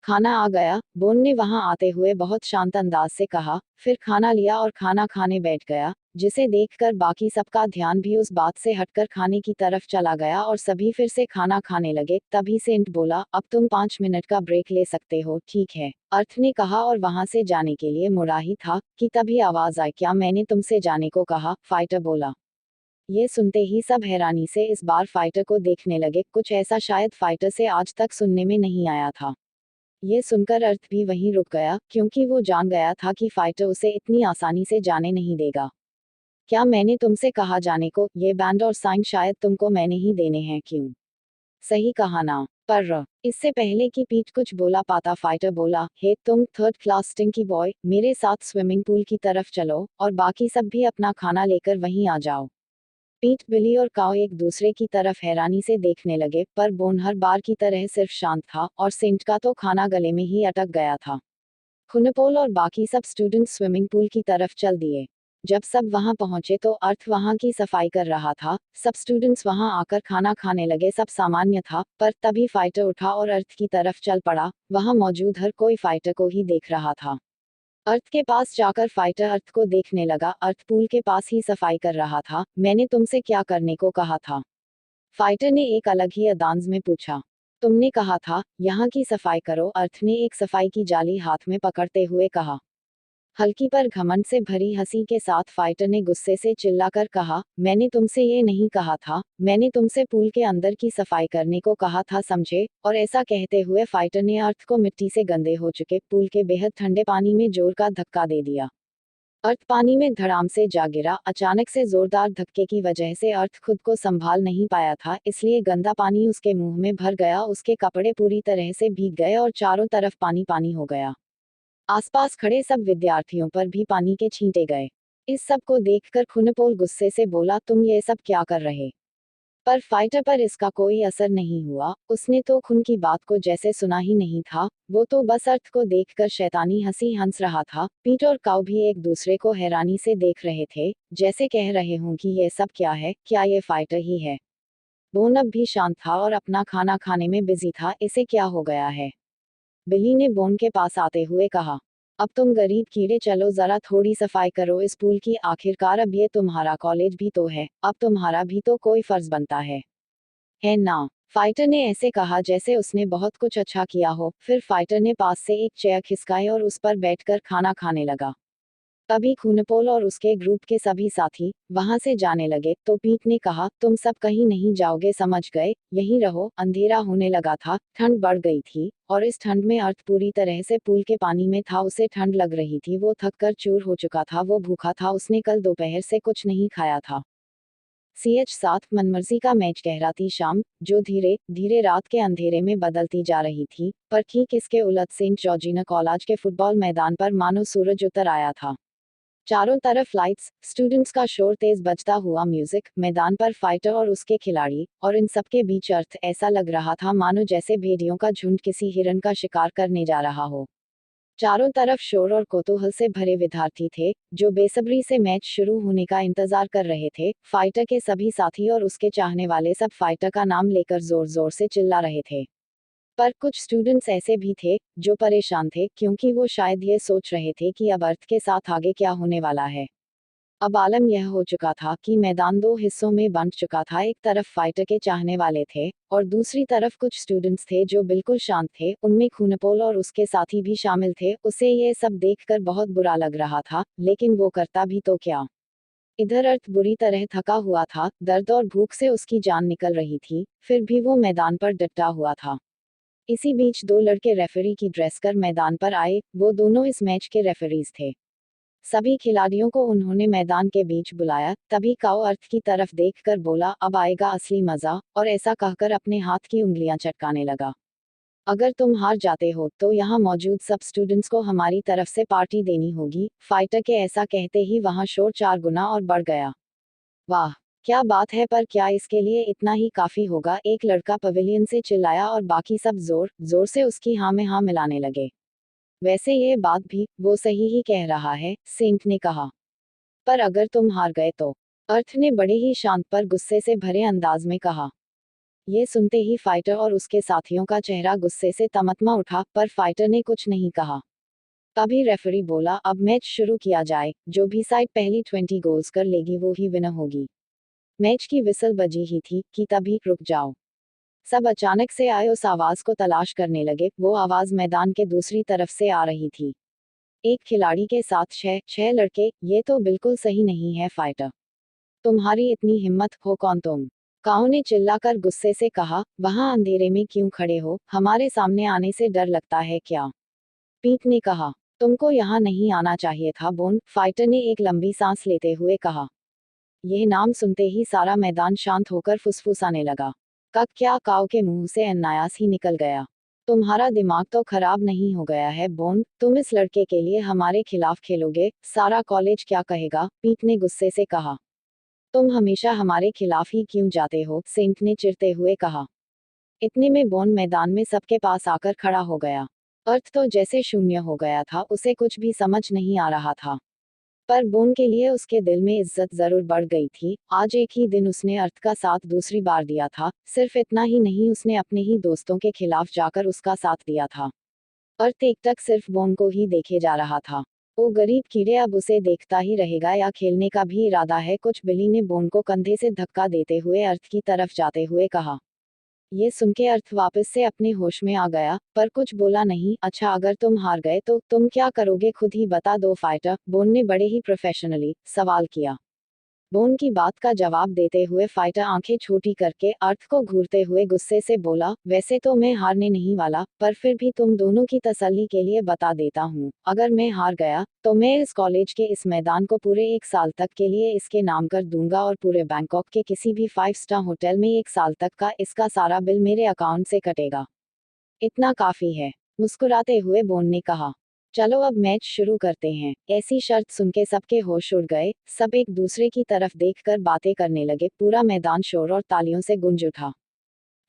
खाना आ गया, बोन ने वहां आते हुए बहुत शांत अंदाज से कहा। फिर खाना लिया और खाना खाने बैठ गया, जिसे देखकर बाकी सबका ध्यान भी उस बात से हटकर खाने की तरफ चला गया और सभी फिर से खाना खाने लगे। तभी सेंट बोला, अब तुम 5 मिनट का ब्रेक ले सकते हो, ठीक है? अर्थ ने कहा और वहां से जाने के लिए मुड़ा ही था कि तभी आवाज आई, क्या मैंने तुमसे जाने को कहा? फाइटर बोला। ये सुनते ही सब हैरानी से इस बार फाइटर को देखने लगे, कुछ ऐसा शायद फाइटर से आज तक सुनने में नहीं आया था। ये सुनकर अर्थ भी वहीं रुक गया, क्योंकि वो जान गया था कि फाइटर उसे इतनी आसानी से जाने नहीं देगा। क्या मैंने तुमसे कहा जाने को? ये बैंड और साइन शायद तुमको मैंने ही देने हैं, क्यों? सही कहा ना? पर इससे पहले कि पीट कुछ बोला पाता, फाइटर बोला, हे तुम थर्ड क्लास स्टिंकी बॉय, मेरे साथ स्विमिंग पूल की तरफ चलो और बाकी सब भी अपना खाना लेकर वहीं आ जाओ। पीट, बिली और काओ एक दूसरे की तरफ हैरानी से देखने लगे, पर बोन हर बार की तरह सिर्फ शांत था और सेंट का तो खाना गले में ही अटक गया था। खुनपोल और बाकी सब स्टूडेंट स्विमिंग पूल की तरफ चल दिए। जब सब वहां पहुंचे तो अर्थ वहां की सफाई कर रहा था। सब स्टूडेंट्स वहां आकर खाना खाने लगे। सब सामान्य था, पर तभी फाइटर उठा और अर्थ की तरफ चल पड़ा। वहां मौजूद हर कोई फाइटर को ही देख रहा था। अर्थ के पास जाकर फाइटर अर्थ को देखने लगा। अर्थ पूल के पास ही सफाई कर रहा था। मैंने तुमसे क्या करने को कहा था? फाइटर ने एक अलग ही अंदाज में पूछा। तुमने कहा था यहाँ की सफाई करो, अर्थ ने एक सफाई की जाली हाथ में पकड़ते हुए कहा। हल्की पर घमंड से भरी हंसी के साथ फाइटर ने गुस्से से चिल्लाकर कहा, मैंने तुमसे ये नहीं कहा था, मैंने तुमसे पूल के अंदर की सफाई करने को कहा था, समझे? और ऐसा कहते हुए फाइटर ने अर्थ को मिट्टी से गंदे हो चुके पूल के बेहद ठंडे पानी में जोर का धक्का दे दिया। अर्थ पानी में धड़ाम से जा गिरा। अचानक से जोरदार धक्के की वजह से अर्थ खुद को संभाल नहीं पाया था, इसलिए गंदा पानी उसके मुंह में भर गया। उसके कपड़े पूरी तरह से भीग गए और चारों तरफ पानी पानी हो गया। आसपास खड़े सब विद्यार्थियों पर भी पानी के छींटे गए। इस सब को देखकर खुनपोल गुस्से से बोला, तुम ये सब क्या कर रहे? पर फाइटर पर इसका कोई असर नहीं हुआ। उसने तो खून की बात को जैसे सुना ही नहीं था। वो तो बस अर्थ को देखकर शैतानी हंसी हंस रहा था। पीट और काऊ भी एक दूसरे को हैरानी से देख रहे थे, जैसे कह रहे हों कि ये सब क्या है, क्या ये फाइटर ही है? बोन अब भी शांत था और अपना खाना खाने में बिजी था। इसे क्या हो गया है? बिली ने बोन के पास आते हुए कहा। अब तुम गरीब कीड़े चलो जरा थोड़ी सफाई करो इस पुल की, आखिरकार अब ये तुम्हारा कॉलेज भी तो है, अब तुम्हारा भी तो कोई फर्ज बनता है ना? फाइटर ने ऐसे कहा जैसे उसने बहुत कुछ अच्छा किया हो। फिर फाइटर ने पास से एक चेयर खिसकाई और उस पर बैठकर खाना खाने लगा। तभी खूनपोल और उसके ग्रुप के सभी साथी वहां से जाने लगे तो पीट ने कहा, तुम सब कहीं नहीं जाओगे, समझ गए? यहीं रहो। अंधेरा होने लगा था, ठंड बढ़ गई थी और इस ठंड में अर्थ पूरी तरह से पूल के पानी में था। उसे ठंड लग रही थी, वो थक कर चूर हो चुका था, वो भूखा था, उसने कल दोपहर से कुछ नहीं खाया था। CH7 मनमर्जी का मैच कह रहा थी शाम, जो धीरे धीरे रात के अंधेरे में बदलती जा रही थी। पर ठीक इसके उलट सेंट जॉर्जिना कॉलेज के फुटबॉल मैदान पर मानो सूरज उतर आया था। चारों तरफ लाइट्स, स्टूडेंट्स का शोर, तेज बजता हुआ म्यूजिक, मैदान पर फाइटर और उसके खिलाड़ी, और इन सबके बीच अर्थ। ऐसा लग रहा था मानो जैसे भेड़ियों का झुंड किसी हिरन का शिकार करने जा रहा हो। चारों तरफ शोर और कौतूहल से भरे विद्यार्थी थे, जो बेसब्री से मैच शुरू होने का इंतजार कर रहे थे। फाइटर के सभी साथी और उसके चाहने वाले सब फाइटर का नाम लेकर जोर जोर से चिल्ला रहे थे। पर कुछ स्टूडेंट्स ऐसे भी थे जो परेशान थे, क्योंकि वो शायद ये सोच रहे थे कि अब अर्थ के साथ आगे क्या होने वाला है। अब आलम यह हो चुका था कि मैदान दो हिस्सों में बंट चुका था। एक तरफ फाइटर के चाहने वाले थे और दूसरी तरफ कुछ स्टूडेंट्स थे जो बिल्कुल शांत थे, उनमें खूनपोल और उसके साथी भी शामिल थे। उसे ये सब देखकर बहुत बुरा लग रहा था, लेकिन वो करता भी तो क्या? इधर अर्थ बुरी तरह थका हुआ था, दर्द और भूख से उसकी जान निकल रही थी, फिर भी वो मैदान पर डटा हुआ था। इसी बीच दो लड़के रेफरी की ड्रेस कर मैदान पर आए। वो दोनों इस मैच के रेफरीज थे। सभी खिलाड़ियों को उन्होंने मैदान के बीच बुलाया। तभी काओ अर्थ की तरफ देखकर बोला, अब आएगा असली मजा, और ऐसा कहकर अपने हाथ की उंगलियां चटकाने लगा। अगर तुम हार जाते हो तो यहाँ मौजूद सब स्टूडेंट्स को हमारी तरफ से पार्टी देनी होगी। फाइटर के ऐसा कहते ही वहां शोर 4 गुना और बढ़ गया। वाह, क्या बात है, पर क्या इसके लिए इतना ही काफी होगा? एक लड़का पवेलियन से चिल्लाया और बाकी सब जोर जोर से उसकी हाँ में हाँ मिलाने लगे। वैसे ये बात भी वो सही ही कह रहा है, सेंट ने कहा। पर अगर तुम हार गए तो? अर्थ ने बड़े ही शांत पर गुस्से से भरे अंदाज में कहा। ये सुनते ही फाइटर और उसके साथियों का चेहरा गुस्से से तमतमा उठा, पर फाइटर ने कुछ नहीं कहा। तभी रेफरी बोला, अब मैच शुरू किया जाए, जो भी साइड पहली 20 गोल्स कर लेगी वो ही विनर होगी। मैच की विसल बजी ही थी कि तभी रुक जाओ। सब अचानक से आए उस आवाज को तलाश करने लगे। वो आवाज मैदान के दूसरी तरफ से आ रही थी। एक खिलाड़ी के साथ छह छह लड़के, ये तो बिल्कुल सही नहीं है फाइटर। तुम्हारी इतनी हिम्मत, हो कौन तुम? काऊ ने चिल्लाकर गुस्से से कहा, वहां अंधेरे में क्यों खड़े हो, हमारे सामने आने से डर लगता है क्या? पीट ने कहा, तुमको यहाँ नहीं आना चाहिए था बोन, फाइटर ने एक लंबी सांस लेते हुए कहा। यह नाम सुनते ही सारा मैदान शांत होकर फुसफुसाने लगा। कक क्या, काव के मुंह से अनायास ही निकल गया। तुम्हारा दिमाग तो खराब नहीं हो गया है बोन? तुम इस लड़के के लिए हमारे खिलाफ खेलोगे? सारा कॉलेज क्या कहेगा? पीट ने गुस्से से कहा। तुम हमेशा हमारे खिलाफ ही क्यों जाते हो? सेंट ने चिढ़ते हुए कहा। इतने में बोन मैदान में सबके पास आकर खड़ा हो गया। अर्थ तो जैसे शून्य हो गया था, उसे कुछ भी समझ नहीं आ रहा था। पर बोन के लिए उसके दिल में इज्जत जरूर बढ़ गई थी। आज एक ही दिन उसने अर्थ का साथ दूसरी बार दिया था। सिर्फ इतना ही नहीं, उसने अपने ही दोस्तों के खिलाफ जाकर उसका साथ दिया था। अर्थ एकटक सिर्फ बोन को ही देखे जा रहा था। ओ गरीब कीड़े, अब उसे देखता ही रहेगा या खेलने का भी इरादा है? कुछ बिली ने बोन को कंधे से धक्का देते हुए अर्थ की तरफ जाते हुए कहा। ये सुन के अर्थ वापस से अपने होश में आ गया, पर कुछ बोला नहीं। अच्छा, अगर तुम हार गए तो तुम क्या करोगे, खुद ही बता दो फाइटर, बोन ने बड़े ही प्रोफेशनली सवाल किया। बोन की बात का जवाब देते हुए फाइटर आंखें छोटी करके अर्थ को घूरते हुए गुस्से से बोला, वैसे तो मैं हारने नहीं वाला, पर फिर भी तुम दोनों की तसल्ली के लिए बता देता हूँ, अगर मैं हार गया तो मैं इस कॉलेज के इस मैदान को पूरे 1 साल तक के लिए इसके नाम कर दूंगा और पूरे बैंकॉक के किसी भी 5 स्टार होटल में 1 साल तक का इसका सारा बिल मेरे अकाउंट से कटेगा। इतना काफी है, मुस्कुराते हुए बोन ने कहा। चलो अब मैच शुरू करते हैं। ऐसी शर्त सुन के सबके होश उड़ गए, सब एक दूसरे की तरफ देखकर बातें करने लगे। पूरा मैदान शोर और तालियों से गूंज उठा।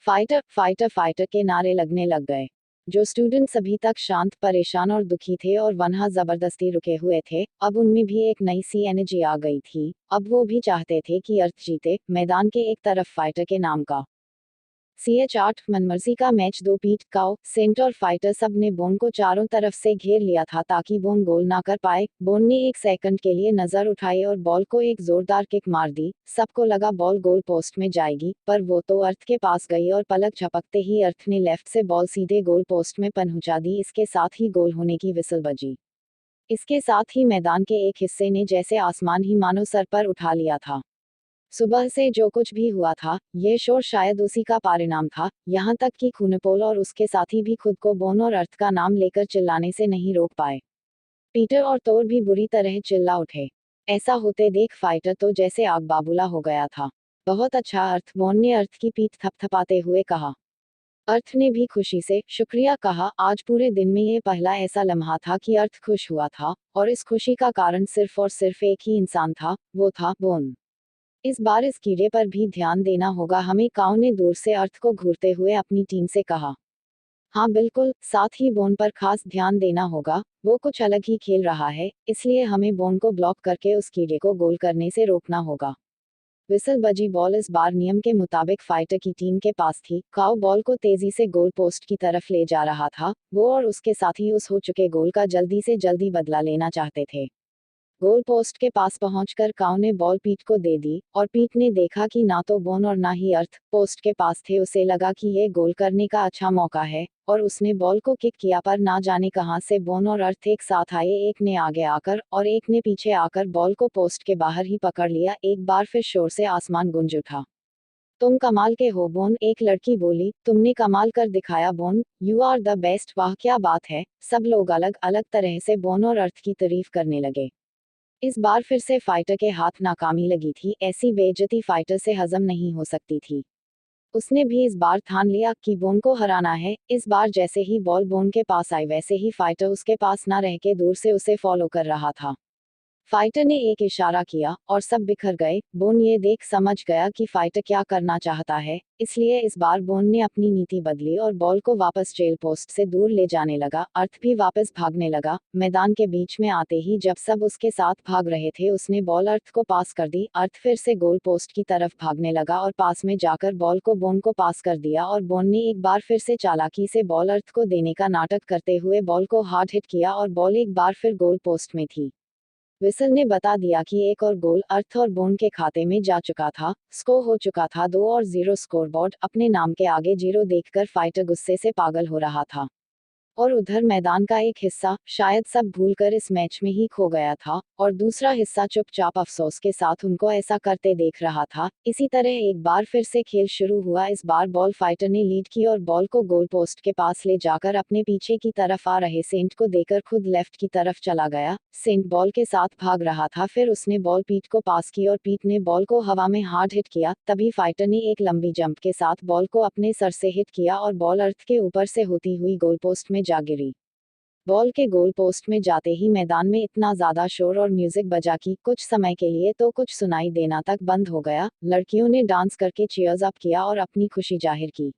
फाइटर फाइटर फाइटर के नारे लगने लग गए। जो स्टूडेंट्स अभी तक शांत, परेशान और दुखी थे और वहां जबरदस्ती रुके हुए थे, अब उनमें भी एक नई सी एनर्जी आ गई थी। अब वो भी चाहते थे कि अर्थ जीते। मैदान के एक तरफ फाइटर के नाम का CH8 मनमर्जी का मैच, दो पीट काओ सेंट और फाइटर सब ने बोन को चारों तरफ से घेर लिया था ताकि बोन गोल ना कर पाए। बोन ने 1 सेकंड के लिए नजर उठाई और बॉल को एक जोरदार किक मार दी। सबको लगा बॉल गोल पोस्ट में जाएगी, पर वो तो अर्थ के पास गई और पलक झपकते ही अर्थ ने लेफ्ट से बॉल सीधे गोल पोस्ट में पहुंचा दी। इसके साथ ही गोल होने की विसल बजी। इसके साथ ही मैदान के एक हिस्से ने जैसे आसमान ही मानो सर पर उठा लिया था। सुबह से जो कुछ भी हुआ था, यह शोर शायद उसी का परिणाम था। यहाँ तक कि खूनपोल और उसके साथी भी खुद को बोन और अर्थ का नाम लेकर चिल्लाने से नहीं रोक पाए। पीटर और तोर भी बुरी तरह चिल्ला उठे। ऐसा होते देख फाइटर तो जैसे आग बाबूला हो गया था। बहुत अच्छा अर्थ, बोन ने अर्थ की पीठ थपथपाते हुए कहा। अर्थ ने भी खुशी से शुक्रिया कहा। आज पूरे दिन में यह पहला ऐसा लम्हा था कि अर्थ खुश हुआ था, और इस खुशी का कारण सिर्फ और सिर्फ एक ही इंसान था, वो था बोन। इस बार इस कीड़े पर भी ध्यान देना होगा हमें, काऊ ने दूर से अर्थ को घूरते हुए अपनी टीम से कहा। हाँ बिल्कुल, साथ ही बोन पर खास ध्यान देना होगा, वो कुछ अलग ही खेल रहा है, इसलिए हमें बोन को ब्लॉक करके उस कीड़े को गोल करने से रोकना होगा। विसल बजी। बॉल इस बार नियम के मुताबिक फाइटर की टीम के पास थी। काऊ बॉल को तेजी से गोल पोस्ट की तरफ ले जा रहा था। वो और उसके साथी उस हो चुके गोल का जल्दी से जल्दी बदला लेना चाहते थे। गोल पोस्ट के पास पहुंचकर काऊ ने बॉल पीट को दे दी, और पीट ने देखा कि ना तो बोन और ना ही अर्थ पोस्ट के पास थे। उसे लगा कि यह गोल करने का अच्छा मौका है, और उसने बॉल को किक किया, पर ना जाने कहां से बोन और अर्थ एक साथ आए। एक ने आगे आकर और एक ने पीछे आकर बॉल को पोस्ट के बाहर ही पकड़ लिया। एक बार फिर शोर से आसमान गूंज उठा। तुम कमाल के हो बोन, एक लड़की बोली। तुमने कमाल कर दिखाया Bon, you are the best. वाह क्या बात है। सब लोग अलग अलग तरह से बोन और अर्थ की तारीफ करने लगे। इस बार फिर से फाइटर के हाथ नाकामी लगी थी। ऐसी बेइज्जती फाइटर से हजम नहीं हो सकती थी। उसने भी इस बार ठान लिया कि बोन को हराना है। इस बार जैसे ही बॉल बोन के पास आई, वैसे ही फाइटर उसके पास ना रह के दूर से उसे फॉलो कर रहा था। फाइटर ने एक इशारा किया और सब बिखर गए। बोन ये देख समझ गया कि फाइटर क्या करना चाहता है, इसलिए इस बार बोन ने अपनी नीति बदली और बॉल को वापस जेल पोस्ट से दूर ले जाने लगा। अर्थ भी वापस भागने लगा। मैदान के बीच में आते ही जब सब उसके साथ भाग रहे थे, उसने बॉल अर्थ को पास कर दी। अर्थ फिर से गोल पोस्ट की तरफ भागने लगा और पास में जाकर बॉल को बोन को पास कर दिया, और बोन ने एक बार फिर से चालाकी से बॉल अर्थ को देने का नाटक करते हुए बॉल को हार्ड हिट किया, और बॉल एक बार फिर गोल पोस्ट में थी। विसल ने बता दिया कि एक और गोल अर्थ और बोन के खाते में जा चुका था। स्कोर हो चुका था 2-0। स्कोरबोर्ड अपने नाम के आगे 0 देखकर फाइटर गुस्से से पागल हो रहा था। और उधर मैदान का एक हिस्सा शायद सब भूलकर इस मैच में ही खो गया था, और दूसरा हिस्सा चुपचाप अफसोस के साथ उनको ऐसा करते देख रहा था। इसी तरह एक बार फिर से खेल शुरू हुआ। इस बार बॉल फाइटर ने लीड की और बॉल को गोल पोस्ट के पास ले जाकर अपने पीछे की तरफ आ रहे सेंट को देकर खुद लेफ्ट की तरफ चला गया। सेंट बॉल के साथ भाग रहा था। फिर उसने बॉल पीट को पास की और पीट ने बॉल को हवा में हार्ड हिट किया। तभी फाइटर ने एक लंबी जंप के साथ बॉल को अपने सर से हिट किया और बॉल अर्थ के ऊपर से होती हुई गोल पोस्ट में जा गिरी। बॉल के गोल पोस्ट में जाते ही मैदान में इतना ज्यादा शोर और म्यूजिक बजा कि कुछ समय के लिए तो कुछ सुनाई देना तक बंद हो गया। लड़कियों ने डांस करके चीयर्स अप किया और अपनी खुशी जाहिर की।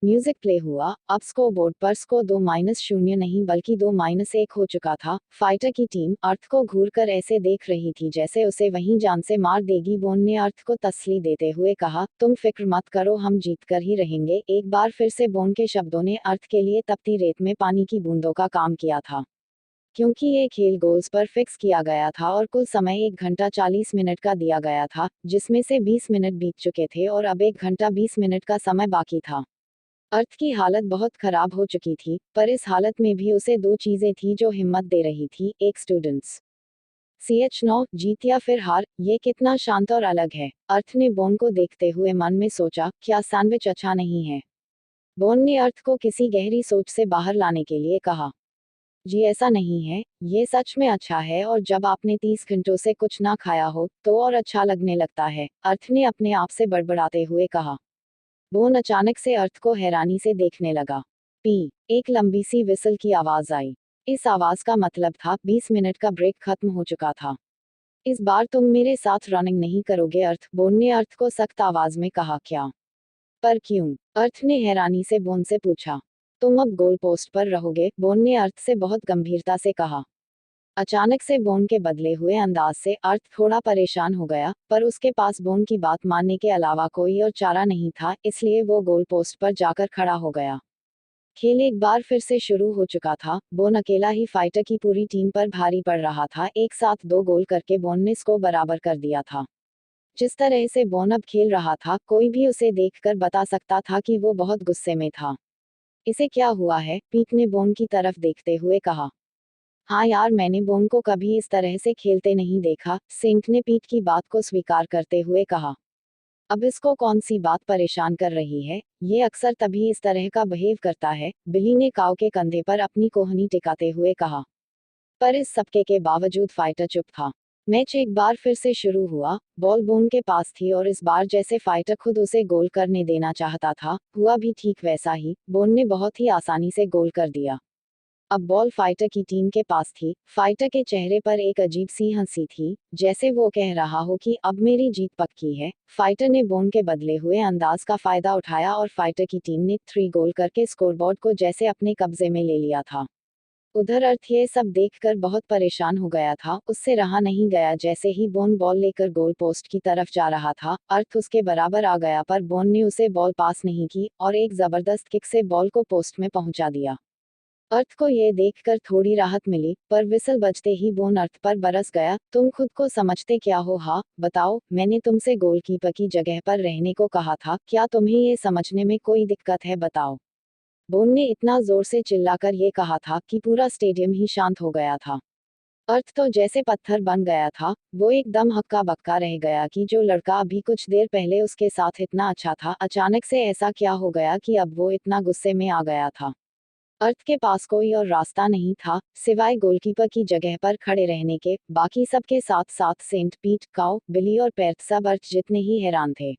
म्यूजिक प्ले हुआ। अब स्कोर बोर्ड पर स्कोर 2-0 नहीं बल्कि 2-1 हो चुका था। फाइटर की टीम अर्थ को घूरकर ऐसे देख रही थी जैसे उसे वहीं जान से मार देगी। बोन ने अर्थ को तसल्ली देते हुए कहा, तुम फिक्र मत करो, हम जीत कर ही रहेंगे। एक बार फिर से बोन के शब्दों ने अर्थ के लिए तपती रेत में पानी की बूंदों का काम किया था। क्योंकि ये खेल गोल्स पर फिक्स किया गया था और कुल समय 1 घंटा 40 मिनट का दिया गया था, जिसमें से 20 मिनट बीत चुके थे और अब 1 घंटा 20 मिनट का समय बाकी था। अर्थ की हालत बहुत खराब हो चुकी थी, पर इस हालत में भी उसे दो चीजें थी जो हिम्मत दे रही थी, एक स्टूडेंट्स CH9 जीत या फिर हार, ये कितना शांत और अलग है। अर्थ ने बोन को देखते हुए मन में सोचा, क्या सैंडविच अच्छा नहीं है? बोन ने अर्थ को किसी गहरी सोच से बाहर लाने के लिए कहा, जी ऐसा नहीं है, ये सच में अच्छा है और जब आपने 30 घंटों से कुछ ना खाया हो, तो और अच्छा लगने लगता है। अर्थ ने अपने आप से बड़बड़ाते हुए कहा। बोन अचानक से अर्थ को हैरानी से देखने लगा। पी, एक लंबी सी विसल की आवाज आई। इस आवाज का मतलब था 20 मिनट का ब्रेक खत्म हो चुका था। इस बार तुम मेरे साथ रनिंग नहीं करोगे अर्थ, बोन ने अर्थ को सख्त आवाज में कहा। क्या? पर क्यों? अर्थ ने हैरानी से बोन से पूछा। तुम अब गोल पोस्ट पर रहोगे, बोन ने अर्थ से बहुत गंभीरता से कहा। अचानक से बोन के बदले हुए अंदाज से अर्थ थोड़ा परेशान हो गया, पर उसके पास बोन की बात मानने के अलावा कोई और चारा नहीं था, इसलिए वो गोल पोस्ट पर जाकर खड़ा हो गया। खेल एक बार फिर से शुरू हो चुका था। बोन अकेला ही फाइटर की पूरी टीम पर भारी पड़ रहा था। एक साथ 2 गोल करके बोन ने स्कोर बराबर कर दिया था। जिस तरह से बोन अब खेल रहा था, कोई भी उसे देखकर बता सकता था कि वो बहुत गुस्से में था। इसे क्या हुआ है? पीक ने बोन की तरफ देखते हुए कहा। हाँ यार, मैंने बोन को कभी इस तरह से खेलते नहीं देखा, सेंट ने पीट की बात को स्वीकार करते हुए कहा। अब इसको कौन सी बात परेशान कर रही है? ये अक्सर तभी इस तरह का बिहेव करता है, बिली ने काव के कंधे पर अपनी कोहनी टिकाते हुए कहा। पर इस सबके के बावजूद फाइटर चुप था। मैच एक बार फिर से शुरू हुआ। बॉल बोन के पास थी और इस बार जैसे फाइटर खुद उसे गोल करने देना चाहता था, हुआ भी ठीक वैसा ही। बोन ने बहुत ही आसानी से गोल कर दिया। अब बॉल फाइटर की टीम के पास थी। फाइटर के चेहरे पर एक अजीब सी हंसी थी, जैसे वो कह रहा हो कि अब मेरी जीत पक्की है। फाइटर ने बोन के बदले हुए अंदाज का फायदा उठाया और फाइटर की टीम ने 3 गोल करके स्कोरबोर्ड को जैसे अपने कब्जे में ले लिया था। उधर अर्थ ये सब देखकर बहुत परेशान हो गया था, उससे रहा नहीं गया। जैसे ही बोन बॉल लेकर गोल पोस्ट की तरफ जा रहा था, अर्थ उसके बराबर आ गया, पर बोन ने उसे बॉल पास नहीं की और एक जबरदस्त किक से बॉल को पोस्ट में पहुंचा दिया। अर्थ को ये देखकर थोड़ी राहत मिली, पर विसल बजते ही बोन अर्थ पर बरस गया। तुम खुद को समझते क्या हो? हाँ, बताओ, मैंने तुमसे गोलकीपर की जगह पर रहने को कहा था, क्या तुम्हें ये समझने में कोई दिक्कत है? बताओ। बोन ने इतना जोर से चिल्लाकर ये कहा था कि पूरा स्टेडियम ही शांत हो गया था। अर्थ तो जैसे पत्थर बन गया था। वो एकदम हक्का बक्का रह गया कि जो लड़का अभी कुछ देर पहले उसके साथ इतना अच्छा था, अचानक से ऐसा क्या हो गया कि अब वो इतना गुस्से में आ गया था। अर्थ के पास कोई और रास्ता नहीं था, सिवाय गोलकीपर की जगह पर खड़े रहने के। बाकी सबके साथ साथ सेंट पीट, काव, बिली और पेर्थ सब अर्थ जितने ही हैरान थे।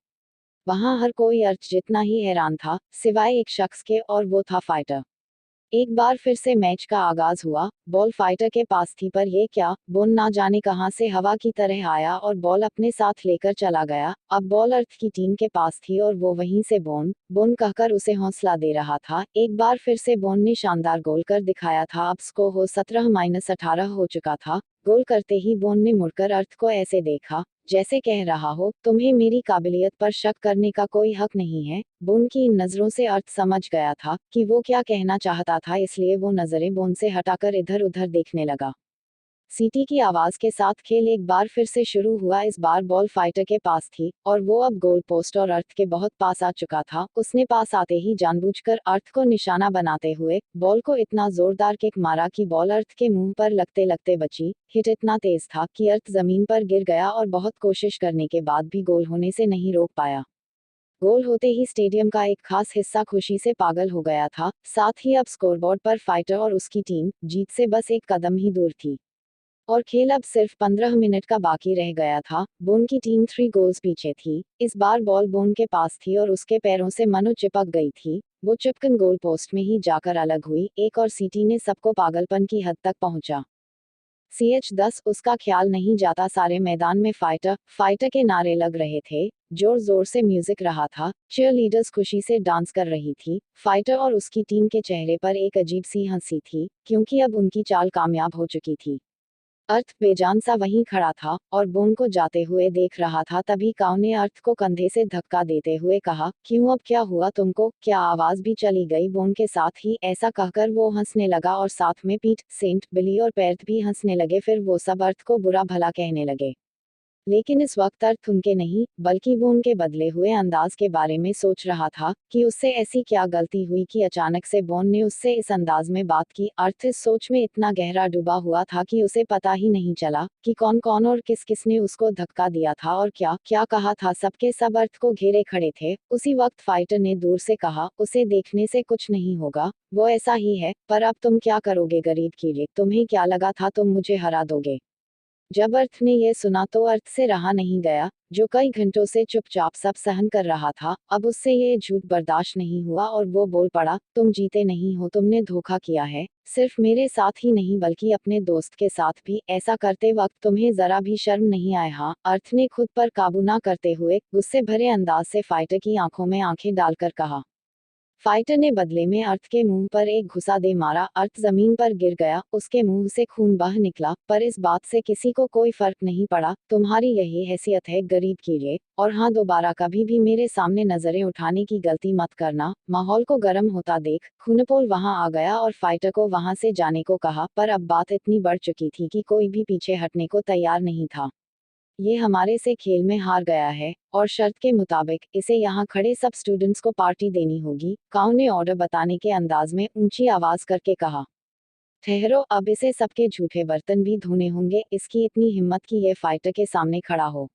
वहां हर कोई अर्थ जितना ही हैरान था, सिवाय एक शख्स के, और वो था फाइटर। एक बार फिर से मैच का आगाज हुआ। बॉल फाइटर के पास थी, पर ये क्या, बोन ना जाने कहां से हवा की तरह आया और बॉल अपने साथ लेकर चला गया। अब बॉल अर्थ की टीम के पास थी और वो वहीं से बोन बोन कहकर उसे हौसला दे रहा था। एक बार फिर से बोन ने शानदार गोल कर दिखाया था। अब स्कोर हो 17-18 हो चुका था। गोल करते ही बोन ने मुड़कर अर्थ को ऐसे देखा, जैसे कह रहा हो, तुम्हें मेरी काबिलियत पर शक करने का कोई हक नहीं है। बोन की इन नजरों से अर्थ समझ गया था कि वो क्या कहना चाहता था, इसलिए वो नजरें बोन से हटाकर इधर उधर देखने लगा। सीटी की आवाज के साथ खेल एक बार फिर से शुरू हुआ। इस बार बॉल फाइटर के पास थी और वो अब गोल पोस्ट और अर्थ के बहुत पास आ चुका था। उसने पास आते ही जानबूझकर अर्थ को निशाना बनाते हुए बॉल को इतना जोरदार किक मारा कि बॉल अर्थ के मुंह पर लगते लगते बची। हिट इतना तेज था कि अर्थ जमीन पर गिर गया और बहुत कोशिश करने के बाद भी गोल होने से नहीं रोक पाया। गोल होते ही स्टेडियम का एक खास हिस्सा खुशी से पागल हो गया था। साथ ही अब स्कोरबोर्ड पर फाइटर और उसकी टीम जीत से बस एक कदम ही दूर थी और खेल अब सिर्फ 15 मिनट का बाकी रह गया था। बोन की टीम 3 गोल्स पीछे थी। इस बार बॉल बोन के पास थी और उसके पैरों से मानो चिपक गई थी। वो चिपकन गोल पोस्ट में ही जाकर अलग हुई। एक और सीटी ने सबको पागलपन की हद तक पहुंचा। CH10 उसका ख्याल नहीं जाता। सारे मैदान में फाइटर फाइटर के नारे लग रहे थे। जोर जोर से म्यूजिक रहा था। चीयर लीडर्स खुशी से डांस कर रही थी। फाइटर और उसकी टीम के चेहरे पर एक अजीब सी हंसी थी, क्योंकि अब उनकी चाल कामयाब हो चुकी थी। अर्थ बेजान सा वहीं खड़ा था और बोन को जाते हुए देख रहा था। तभी काऊ ने अर्थ को कंधे से धक्का देते हुए कहा, क्यों, अब क्या हुआ तुमको, क्या आवाज भी चली गई बोन के साथ ही। ऐसा कहकर वो हंसने लगा और साथ में पीट, सेंट, बिली और पैर्थ भी हंसने लगे। फिर वो सब अर्थ को बुरा भला कहने लगे। लेकिन इस वक्त अर्थ उनके नहीं बल्कि वो उनके बदले हुए अंदाज के बारे में सोच रहा था कि उससे ऐसी क्या गलती हुई कि अचानक से बोन ने उससे इस अंदाज में बात की। अर्थ इस सोच में इतना गहरा डूबा हुआ था कि उसे पता ही नहीं चला कि कौन कौन और किस किस ने उसको धक्का दिया था और क्या क्या कहा था। सबके सब अर्थ को घेरे खड़े थे। उसी वक्त फाइटर ने दूर से कहा, उसे देखने से कुछ नहीं होगा, वो ऐसा ही है, पर अब तुम क्या करोगे गरीब कीड़े, तुम्हें क्या लगा था तुम मुझे हरा दोगे। जब अर्थ ने यह सुना तो अर्थ से रहा नहीं गया, जो कई घंटों से चुपचाप सब सहन कर रहा था। अब उससे ये झूठ बर्दाश्त नहीं हुआ और वो बोल पड़ा, तुम जीते नहीं हो, तुमने धोखा किया है, सिर्फ मेरे साथ ही नहीं बल्कि अपने दोस्त के साथ भी। ऐसा करते वक्त तुम्हें जरा भी शर्म नहीं आया। हाँ, अर्थ ने खुद पर काबू ना करते हुए गुस्से भरे अंदाज से फाइटर की आंखों में आंखें डालकर कहा। फाइटर ने बदले में अर्थ के मुंह पर एक घुसा दे मारा। अर्थ जमीन पर गिर गया, उसके मुंह से खून बह निकला, पर इस बात से किसी को कोई फर्क नहीं पड़ा। तुम्हारी यही हैसियत है गरीब कीड़े, और हाँ, दोबारा कभी भी मेरे सामने नजरें उठाने की गलती मत करना। माहौल को गर्म होता देख खूनपोल वहां आ गया और फाइटर को वहां से जाने को कहा, पर अब बात इतनी बढ़ चुकी थी कि कोई भी पीछे हटने को तैयार नहीं था। ये हमारे से खेल में हार गया है और शर्त के मुताबिक इसे यहाँ खड़े सब स्टूडेंट्स को पार्टी देनी होगी। काऊ ने ऑर्डर बताने के अंदाज में ऊंची आवाज करके कहा। ठहरो, अब इसे सबके झूठे बर्तन भी धोने होंगे। इसकी इतनी हिम्मत कि ये फाइटर के सामने खड़ा हो।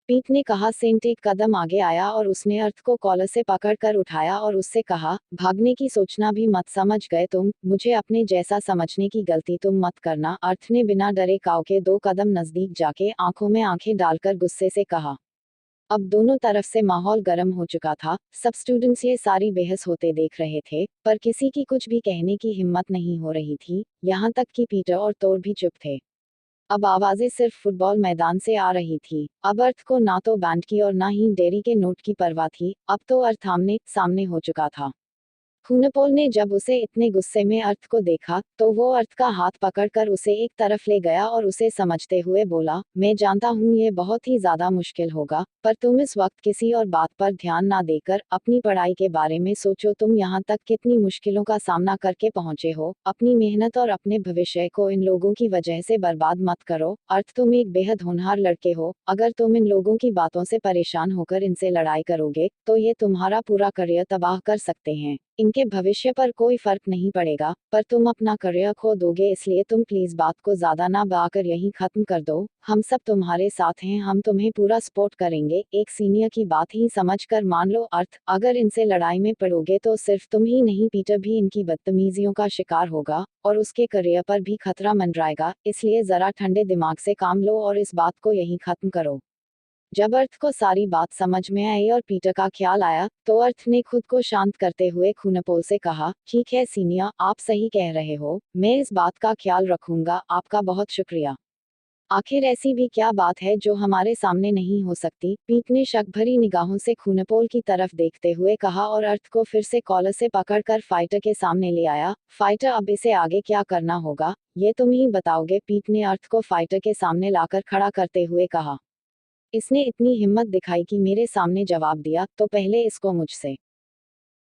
पीट ने कहा। सेंट एक कदम आगे आया और उसने अर्थ को कॉलर से पकड़कर उठाया और उससे कहा, भागने की सोचना भी मत, समझ गए तुम, मुझे अपने जैसा समझने की गलती तुम मत करना। अर्थ ने बिना डरे काऊ के 2 कदम नजदीक जाके आंखों में आंखें डालकर गुस्से से कहा। अब दोनों तरफ से माहौल गर्म हो चुका था। सब स्टूडेंट्स ये सारी बहस होते देख रहे थे, पर किसी की कुछ भी कहने की हिम्मत नहीं हो रही थी। यहाँ तक कि पीटर और तोर भी चुप थे। अब आवाजें सिर्फ फुटबॉल मैदान से आ रही थी। अब अर्थ को ना तो बैंड की और ना ही डेरी के नोट की परवाह थी। अब तो अर्थ आमने सामने हो चुका था। खूनपोल ने जब उसे इतने गुस्से में अर्थ को देखा तो वो अर्थ का हाथ पकड़कर उसे एक तरफ ले गया और उसे समझते हुए बोला, मैं जानता हूँ ये बहुत ही ज्यादा मुश्किल होगा, पर तुम इस वक्त किसी और बात पर ध्यान ना देकर अपनी पढ़ाई के बारे में सोचो। तुम यहाँ तक कितनी मुश्किलों का सामना करके पहुंचे हो। अपनी मेहनत और अपने भविष्य को इन लोगों की वजह से बर्बाद मत करो। अर्थ, तुम एक बेहद होनहार लड़के हो। अगर तुम इन लोगों की बातों से परेशान होकर इनसे लड़ाई करोगे तो ये तुम्हारा पूरा करियर तबाह कर सकते हैं। इनके भविष्य पर कोई फर्क नहीं पड़ेगा, पर तुम अपना करियर खो दोगे। इसलिए तुम प्लीज बात को ज्यादा ना बढ़ाकर यहीं खत्म कर दो। हम सब तुम्हारे साथ हैं, हम तुम्हें पूरा सपोर्ट करेंगे। एक सीनियर की बात ही समझकर मान लो। अर्थ, अगर इनसे लड़ाई में पड़ोगे तो सिर्फ तुम ही नहीं, पीटर भी इनकी बदतमीजियों का शिकार होगा और उसके करियर पर भी खतरा मंडराएगा। इसलिए जरा ठंडे दिमाग से काम लो और इस बात को यहीं खत्म करो। जब अर्थ को सारी बात समझ में आई और पीटर का ख्याल आया तो अर्थ ने खुद को शांत करते हुए खूनपोल से कहा, ठीक है सीनियर, आप सही कह रहे हो, मैं इस बात का ख्याल रखूंगा, आपका बहुत शुक्रिया। आखिर ऐसी भी क्या बात है जो हमारे सामने नहीं हो सकती। पीट ने शक भरी निगाहों से खूनपोल की तरफ देखते हुए कहा और अर्थ को फिर से कॉलर से पकड़कर फाइटर के सामने ले आया। फाइटर, अब इसे आगे क्या करना होगा ये तुम ही बताओगे। पीट ने अर्थ को फाइटर के सामने लाकर खड़ा करते हुए कहा। इसने इतनी हिम्मत दिखाई कि मेरे सामने जवाब दिया, तो पहले इसको मुझसे